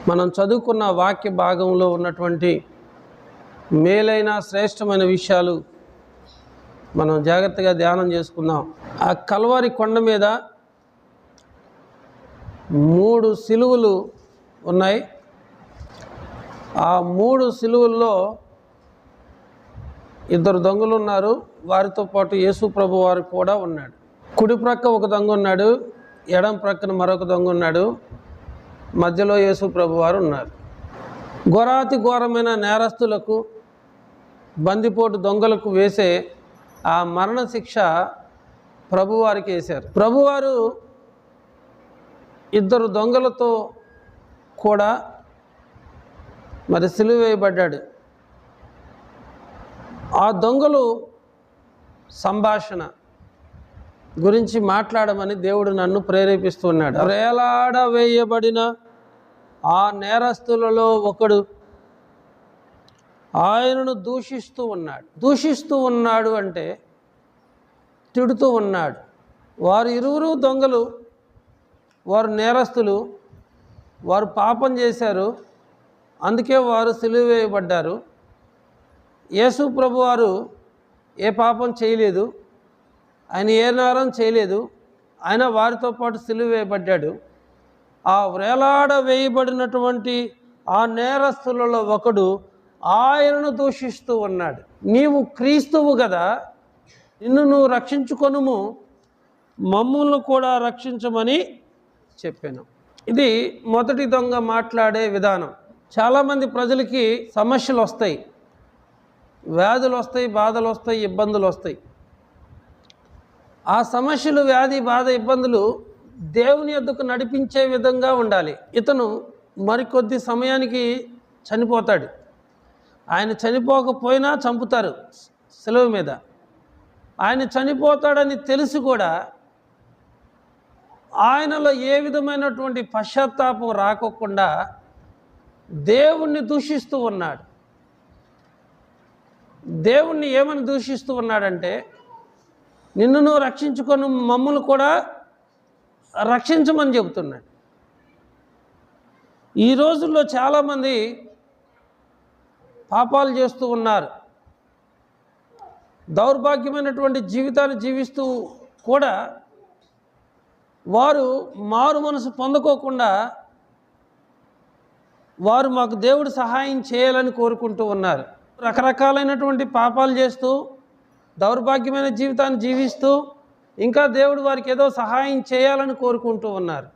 మనం చదువుకున్న వాక్య భాగంలో ఉన్నటువంటి మేలైన శ్రేష్టమైన విషయాలు మనం జాగ్రత్తగా ధ్యానం చేసుకుందాం. ఆ కల్వారి కొండ మీద 3 సిలువలు ఉన్నాయి. ఆ 3 సిలువల్లో 2 దొంగలు ఉన్నారు. వారితో పాటు యేసు ప్రభు వారు కూడా ఉన్నాడు. కుడి ప్రక్క ఒక దొంగ ఉన్నాడు, ఎడం ప్రక్కన మరొక దొంగ ఉన్నాడు, మధ్యలో యేసు ప్రభు వారు ఉన్నారు. ఘోరాతి ఘోరమైన నేరస్తులకు, బందిపోటు దొంగలకు వేసే ఆ మరణ శిక్ష ప్రభువారికి వేశారు. ప్రభువారు 2 దొంగలతో కూడా మరి సిలువ వేయబడ్డాడు. ఆ దొంగలు సంభాషణ గురించి మాట్లాడమని దేవుడు నన్ను ప్రేరేపిస్తున్నాడు. వేలాడ వేయబడిన ఆ నేరస్తులలో ఒకడు ఆయనను దూషిస్తూ ఉన్నాడు అంటే తిడుతూ ఉన్నాడు. వారు ఇరువురు దొంగలు, వారు నేరస్తులు, వారు పాపం చేశారు, అందుకే వారు సిలువ వేయబడ్డారు. యేసు ప్రభు వారు ఏ పాపం చేయలేదు, ఆయన ఏ నేరం చేయలేదు, ఆయన వారితో పాటు సిలువ వేయబడ్డాడు. ఆ వేలాడ వేయబడినటువంటి ఆ నేరస్తులలో ఒకడు ఆయనను దూషిస్తూ ఉన్నాడు. నీవు క్రీస్తువు కదా, నిన్ను నువ్వు రక్షించుకొనుము, మమ్ములను కూడా రక్షించమని చెప్పాను. ఇది మొదటి దొంగ మాట్లాడే విధానం. చాలామంది ప్రజలకి సమస్యలు వస్తాయి, వ్యాధులు వస్తాయి, బాధలు వస్తాయి, ఇబ్బందులు వస్తాయి. ఆ సమస్యలు, వ్యాధి, బాధ, ఇబ్బందులు దేవుని యొద్దకు నడిపించే విధంగా ఉండాలి. ఇతను మరికొద్ది సమయానికి చనిపోతాడు. ఆయన చనిపోకపోయినా చంపుతారు సిలువ మీద. ఆయన చనిపోతాడని తెలిసి కూడా ఆయనలో ఏ విధమైనటువంటి పశ్చాత్తాపం రాకోకుండా దేవుణ్ణి దూషిస్తూ ఉన్నాడు. దేవుణ్ణి ఏమని దూషిస్తూ ఉన్నాడంటే, నిన్ను నువ్వు రక్షించుకొని మమ్మల్ని కూడా రక్షించమని చెబుతున్నాడు. ఈ రోజుల్లో చాలామంది పాపాలు చేస్తూ ఉన్నారు. దౌర్భాగ్యమైనటువంటి జీవితాన్ని జీవిస్తూ కూడా వారు మారు మనసు పొందుకోకుండా వారు మాకు దేవుడు సహాయం చేయాలని కోరుకుంటూ ఉన్నారు. రకరకాలైనటువంటి పాపాలు చేస్తూ దౌర్భాగ్యమైన జీవితాన్ని జీవిస్తూ ఇంకా దేవుడు వారికి ఏదో సహాయం చేయాలని కోరుకుంటూ ఉన్నారు.